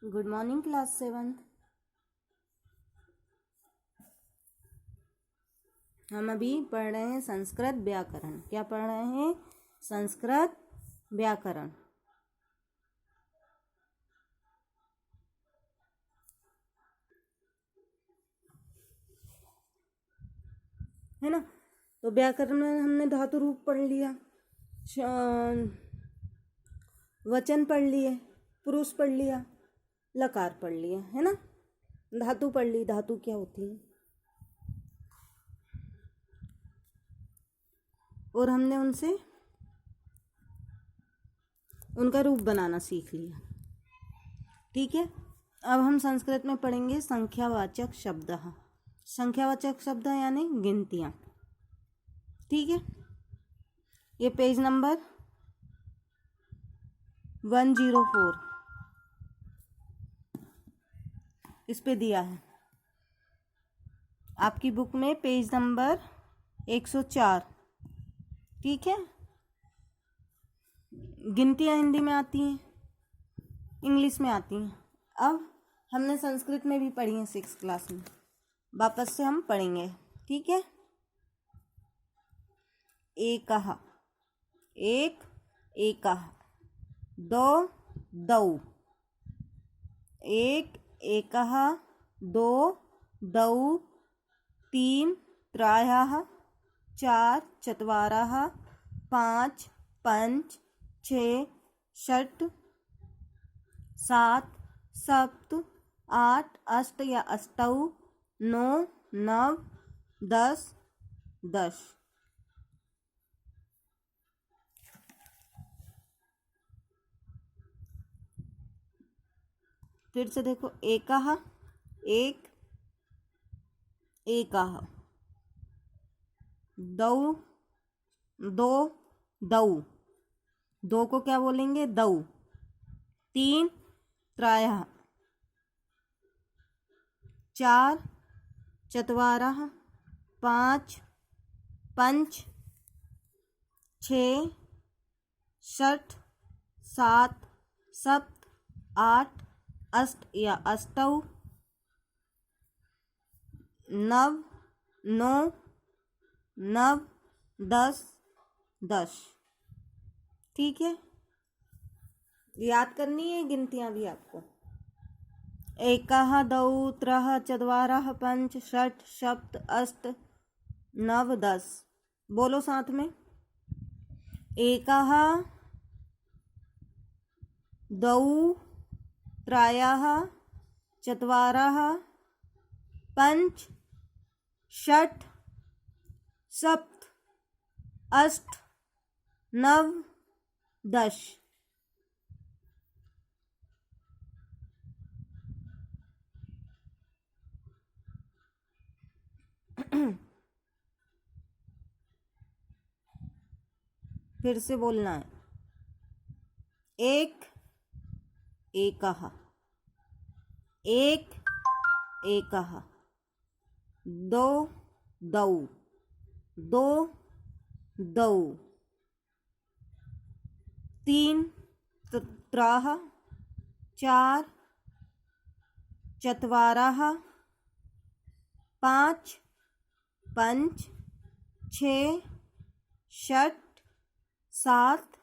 Good morning class 7। हम अभी पढ़ रहे हैं संस्कृत व्याकरण। क्या पढ़ रहे हैं? संस्कृत व्याकरण। है ना। तो व्याकरण में हमने धातु रूप पढ़ लिया, वचन पढ़ लिए, पुरुष पढ़ लिया, लकार पढ़ लिया, है ना। धातु पढ़ ली। धातु क्या होती है और हमने उनसे उनका रूप बनाना सीख लिया। ठीक है। अब हम संस्कृत में पढ़ेंगे संख्यावाचक शब्द। संख्यावाचक शब्द यानी गिनतियाँ। ठीक है। ये पेज नंबर 104 इस पे दिया है आपकी बुक में, पेज नंबर 104। ठीक है। गिनतियाँ हिंदी में आती हैं, इंग्लिश में आती हैं। अब हमने संस्कृत में भी पढ़ी है 6th क्लास में, वापस से हम पढ़ेंगे। ठीक है। एकः, एक एकः, दो दौ, एक एकः, दो दौ, तीन त्रयः, चार चत्वारः, पाँच पञ्च, छः षट्, सात सप्त, आठ अष्ट या अष्टौ, नौ नव, 10 10। फिर से देखो, एकः एक, एकः, दौ दो दौ, दो को क्या बोलेंगे? दौ। तीन त्रयः, चार चत्वारः, पाँच पञ्च, छः षट्, सात सप्त, आठ अष्ट या अष्टौ, नव नौ, नव 10 10। ठीक है। याद करनी है गिनतियाँ भी आपको। एकः, दौ त्रयः, चत्वारः, पञ्च, षट्, सप्त, अष्ट, नव, 10। बोलो साथ में। एकः, दौ त्रयः, चत्वारः, पञ्च, षट्, सप्त, अष्ट, नव, 10। फिर से बोलना है। एक एकः, एक एकः, दो दौ, दो दौ, तीन त्रयः, चार चत्वारः, पाँच पञ्च, छः षट्, सात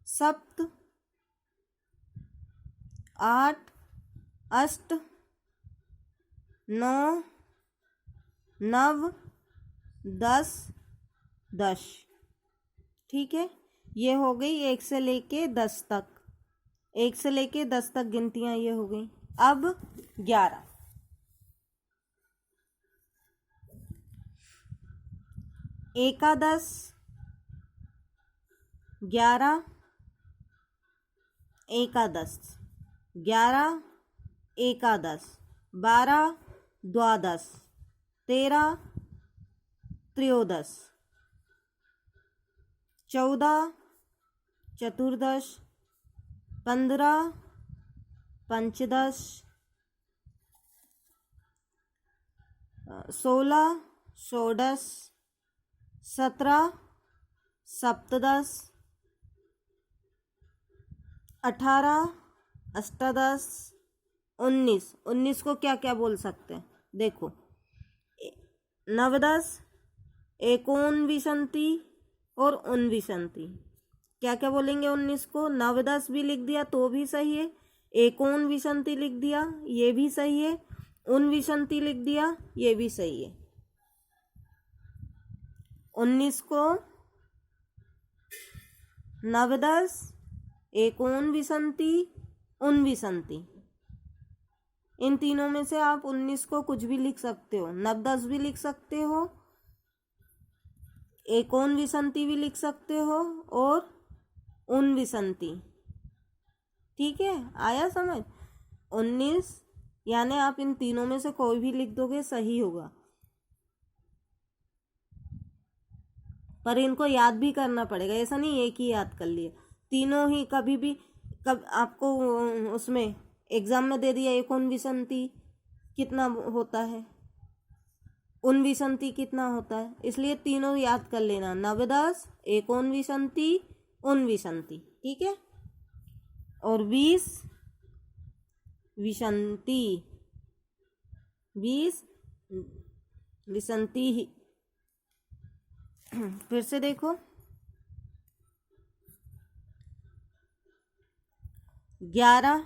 सप्त, आठ अष्ट, नौ नव, 10 10। ठीक है। ये हो गई 1 से लेके 10 तक। 1 से लेके 10 तक गिनतियाँ ये हो गई। अब 11। एकादश, 11 एकादश, 11 एकादश, 12 द्वादश, 13 त्रयोदश, 14 चतुर्दश, 15 पंचदश, 16 षोडश, 17 सप्तदश, 18 अष्टादश, 19, 19 को क्या क्या बोल सकते हैं? देखो, नवदस, एकोनविंशति और उनविंशति। क्या क्या बोलेंगे? 19 को नवदस भी लिख दिया तो भी सही है, एकोनविंशति लिख दिया ये भी सही है, उनविंशति लिख दिया ये भी सही है। 19 को नवदस, एकोनविंशति, उनविंशति, इन तीनों में से आप 19 को कुछ भी लिख सकते हो, नवदस भी लिख सकते हो, एकोनविंशति भी लिख सकते हो और उनविंशति। ठीक है, आया समझ? 19 यानी आप इन तीनों में से कोई भी लिख दोगे सही होगा, पर इनको याद भी करना पड़ेगा, ऐसा नहीं एक ही याद कर लिया। तीनों ही कभी भी कब आपको उसमें एग्जाम में दे दिया एकोनविंशति कितना होता है, उनविंशति कितना होता है, इसलिए तीनों याद कर लेना, नवदस, एकोनविंशति, उनविंशति। ठीक है, और 20 विंशति, 20 विंशति ही। फिर से देखो, 11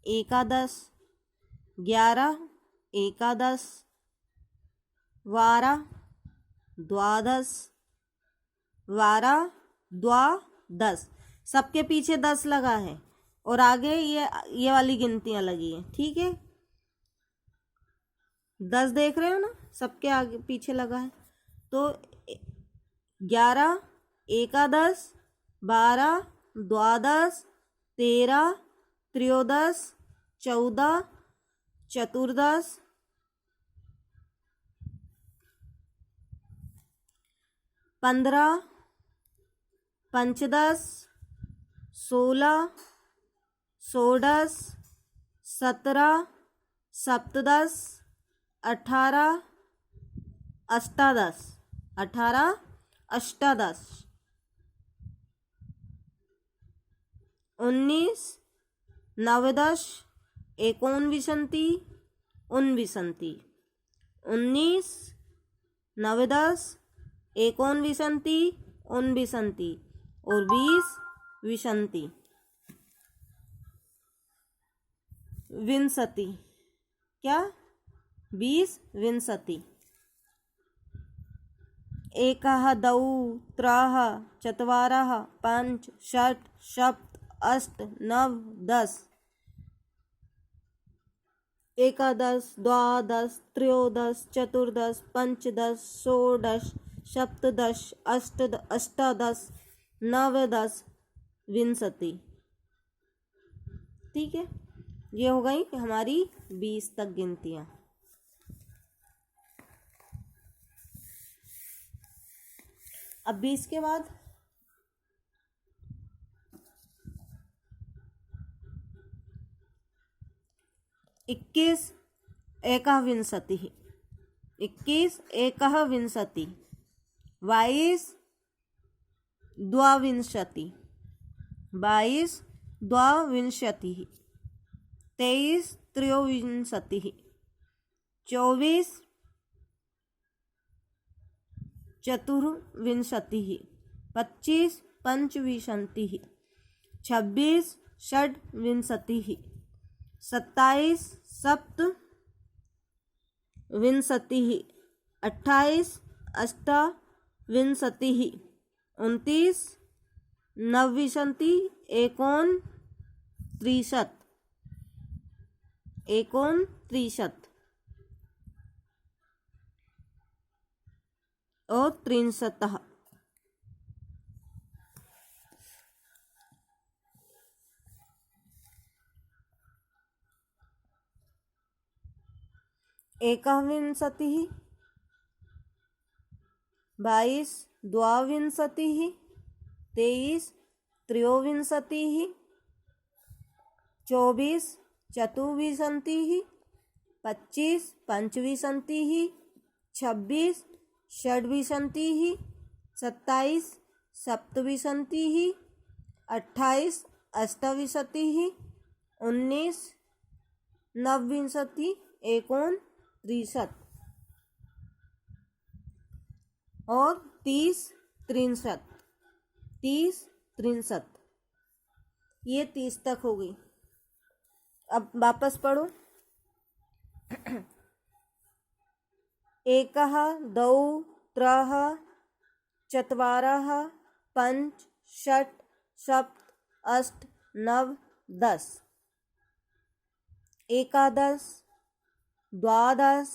एकादश, 11 एकादश, 12 द्वादश, 12 द्वादश, सबके पीछे 10 लगा है और आगे ये वाली गिनतियां लगी हैं। ठीक है, 10 देख रहे हो ना, सबके आगे पीछे लगा है। तो 11 एकादश, 12 द्वादश, 13 त्रयोदश, 14 चतुर्दश, 15 पंचदश, 16 षोडश, 17 सप्तदश, 18 अष्टादश, 18 अष्टादश, 19 नवदश, एकोनविंशति, उनविंशति, 19 नवदश, एकोनविंशति, उनविंशति और 20 विंशति, विंशति। क्या? 20 विंशति। एकः द्वौ त्रयः चत्वारः पञ्च षट् सप्त अष्ट नव 10, एकादश द्वादश त्रयोदश चतुर्दश पंचदश षोडश सप्तदश अष्टादश नवदश विंशति। ठीक है, ये हो गई हमारी 20 तक गिनतियाँ। अब 20 के बाद 21 एकविंशति, 21 एकविंशति, 22 द्वाविंशति, 22 द्वाविंशति, 23 त्रयोविंशति, 24 चतुर्विंशति, 25 पंचविंशति, 26 षड्विंशति, 27 सप्तविंशति, 28 अष्टाविंशति, 29 नवविंशति, 39 और 63। एकविंशति, 22 द्वाविंशति, 23 त्रयोविंशति, 24 चतुर्विंशति, 25 पंचविंशति, 26 षड्विंशति, 27 सप्तविंशति, 28 अष्टाविंशति, 19 नवविंशति एकोनत्रिशत और 30 63 30 63 ये 30 तक हो गई। अब वापस पढ़ो। एकः द्वौ त्रयः चत्वारः पञ्च षट् सप्त अष्ट नव 10 एकादश द्वादश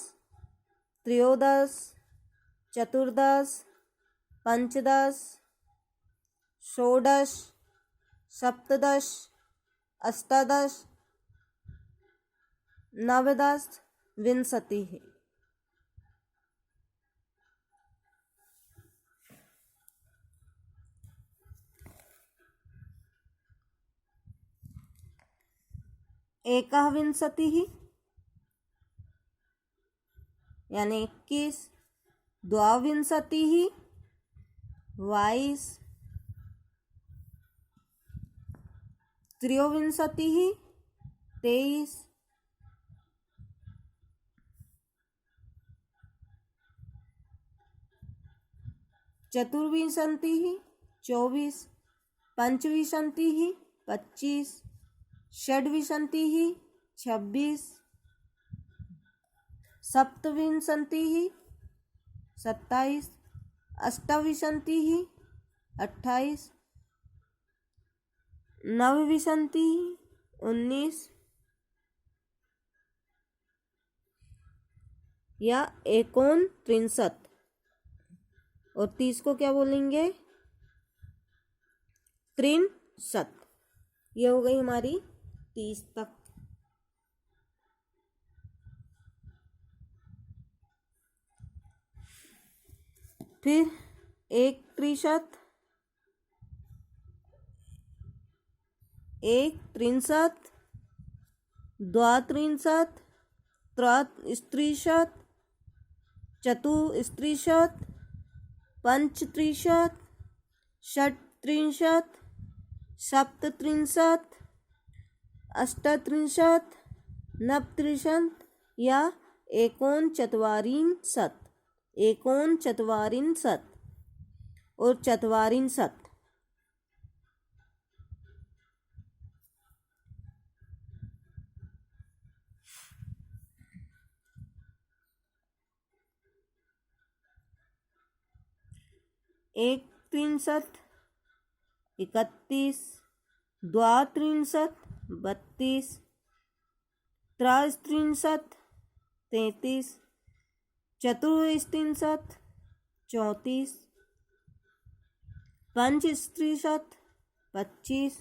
त्रयोदश चतुर्दश पंचदश षोडश सप्तदश अष्टादश नवदश विंशतिः। एकविंशतिः यानी 21 द्वाविंशतिः 22 त्रयोविंशतिः 23 चतुर्विंशतिः 24 पंचविंशतिः 25 षड्विंशतिः 26 सप्तविंशतिः 27 अष्टाविंशतिः 28 नवविंशतिः 19 या 39 और 30 को क्या बोलेंगे? 63। ये हो गई हमारी 30 तक। फिर 31 एकत्रिंशत् द्वात्रिंशत् त्रयस्त्रिंशत् चतुस्त्रिंशत् पंचत्रिंशत् षट्त्रिंशत् सप्तत्रिंशत् अष्टत्रिंशत् नवत्रिंशत् या 39 और 44। एकत्रिंशत् 31 द्वात्रिंशत् 32 त्रयस्त्रिंशत् 33 चतुस्त्रिंशत् 34 पंचस्त्रिंशत् 25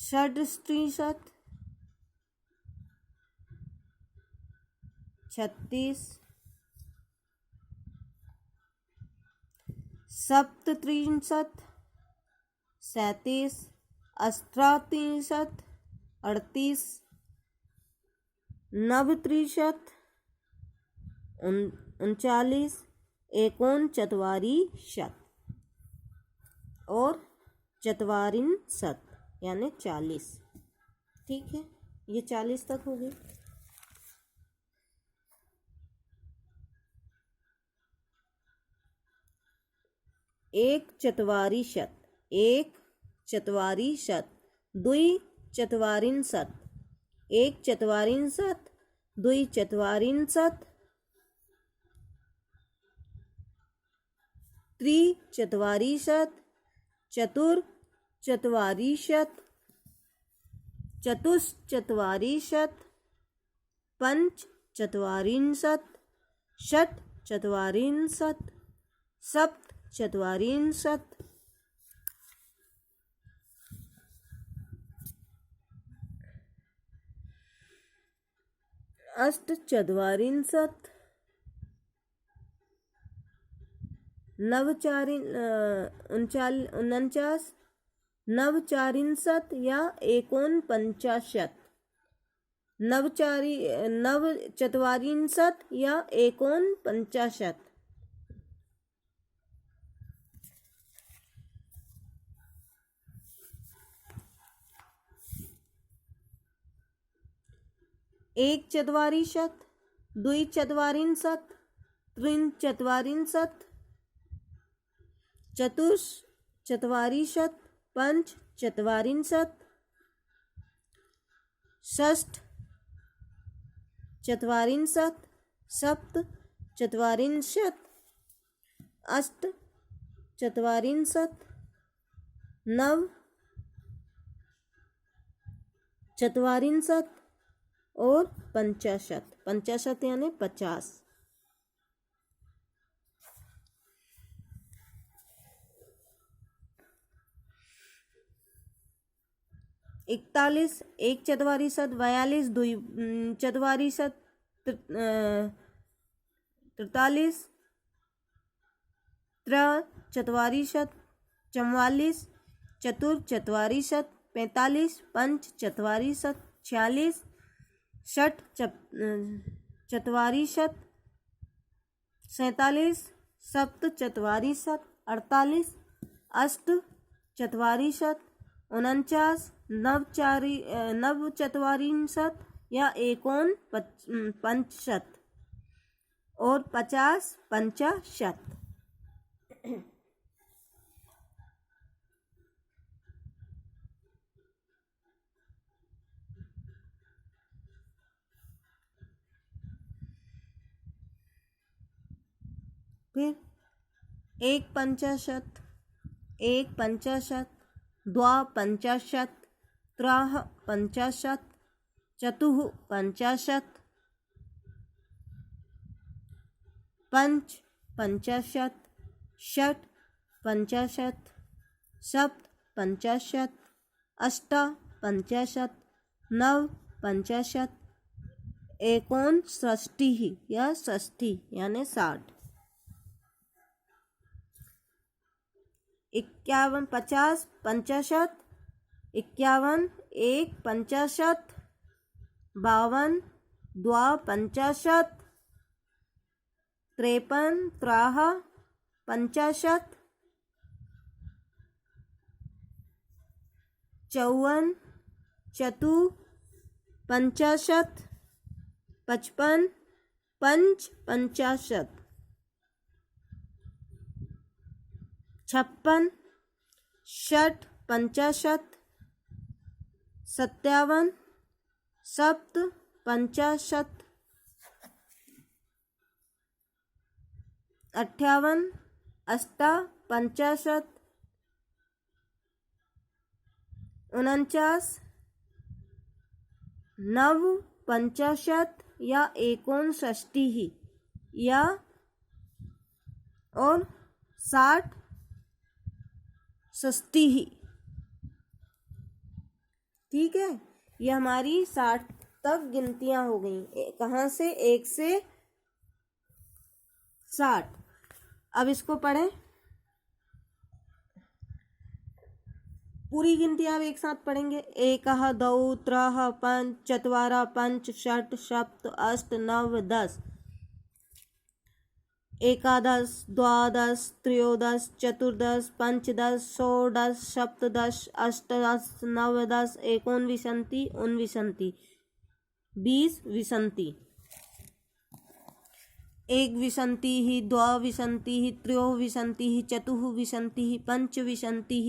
षड्त्रिंशत् 36 सप्तत्रिंशत् 37 अष्टात्रिंशत् 38 नवत्रिंशत् 39 39 और 44 यानी 40। ठीक है, ये 40 तक हो गई। एक चत्वारिंशत् द्विचत्वारिंशत् एक चत्वारिंशत् द्विचत्वारिंशत् त्रिचत्वारिंशत् चतुश्चत्वारिंशत् चतुश्चत्वारिंशत् पंचचत्वारिंशत् षट्चत्वारिंशत् सप्तचत्वारिंशत् अष्टचत्वारिंशत् 49 नवचारिंशत् या 49 नवचत्वारिंशत् या 49। एकचत्वारिंशत् द्विचत्वारिंशत् त्रिंचत्वारिंशत् चतुश्चत्वारिंशत् पञ्चचत्वारिंशत् षष्ठचत्वारिंशत् सप्तचत्वारिंशत् अष्टचत्वारिंशत् नवचत्वारिंशत् और 50। 50 यानी 50। 41 एकचत्वारिंशत् 42 द्विचत्वारिंशत् 43 त्रिचत्वारिंशत् 44 चतुर्चत्वारिंशत् 45 पञ्चचत्वारिंशत् 46 षट्चत्वारिंशत् 47 सप्तचत्वारिंशत् 48 अष्टचत्वारिंशत् 49 नवचत्वारिंशत् या एकोनपंचाशत् और 50 पंचाशत्। फिर एक पंचाशत् द्वापंचाशत् त्रः पंचाशत् चतुः पंचाशत् पंच पंचाशत् षट् पंचाशत् सप्त पंचाशत् अष्ट पंचाशत् नव पंचाशत् एकोनषष्टिः या षष्ठी यानी 60। 51 50 पंचाशत् 51 एक पंचाशत् 52 द्वापंचाशत् 53 त्रः पंचाशत् 54 चतुः पंचाशत् 55 पंच पंचाशत् 56 षट् पंचाशत् 57 सप्त पंचाशत् 58 अष्ट पंचाशत् 49 नव पंचाशत् या एकोनषष्टिः या और 60 षष्टिः। ठीक है, ये हमारी 60 तक गिनतियां हो गई। कहाँ से? 1 से 60। अब इसको पढ़ें, पूरी गिनती आप एक साथ पढ़ेंगे। एकः द्वौ त्रः पञ्च चत्वारः पञ्च षट् सप्त अष्ट नव 10 एकादश द्वादश त्रयोदश चतुर्दश पंचदश षोडश सप्तदश अष्टादश नवदश एकोनविंशतिः ऊनविंशतिः 20 विंशतिः एकविंशतिः द्वाविंशतिः त्रयोविंशतिः चतुर्विंशतिः पंचविंशतिः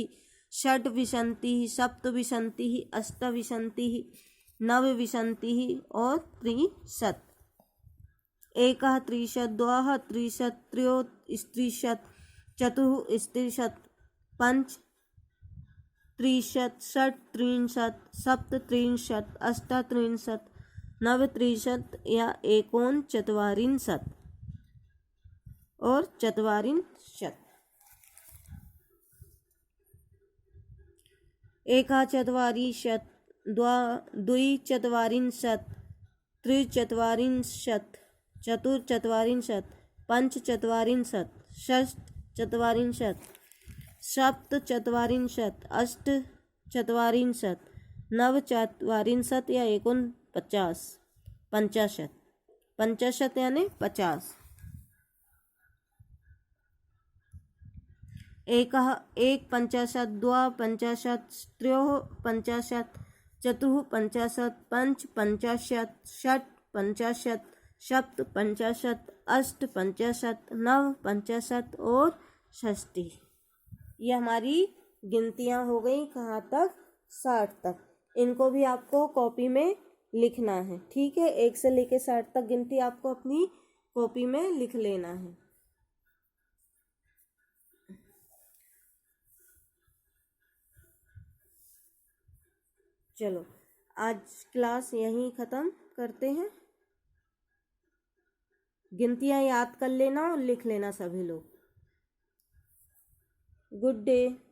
षड्विंशतिः सप्तविंशतिः अष्टविंशतिः नवविंशतिः और 63। एकः त्रिंशत् द्वः त्रिंशत् त्रयोः त्रिंशत् चतुः त्रिंशत् पञ्च त्रिंशत् षट् त्रिंशत् सप्त त्रिंशत् अष्ट त्रिंशत् नव त्रिंशत् या एकोनचत्वारिंशत् और चत्वारिंशत्। एकः चत्वारिंशत् द्विचत्वारिंशत् त्रिचत्वारिंशत् चतुर्चत्वारिंशत् पञ्चचत्वारिंशत् षट्चत्वारिंशत् सप्तचत्वारिंशत् अष्टचत्वारिंशत् नवचत्वारिंशत् या एकोनपचास 50। 50 यानी 50। एकः एक पंचाशत् द्वा पंचाशत् त्रयोः पंचाशत् चतुः पंचाशत, पंच पंचाशत, षट पंचाशत, सप्त पंचाशत, अष्ट पंचाशत, नव पंचाशत और षष्ठी। ये हमारी गिनतियाँ हो गई कहाँ तक? 60 तक। इनको भी आपको कॉपी में लिखना है, ठीक है। 1 से लेके 60 तक गिनती आपको अपनी कॉपी में लिख लेना है। चलो आज क्लास यहीं ख़त्म करते हैं। गिनतियाँ याद कर लेना और लिख लेना सभी लोग। Good day.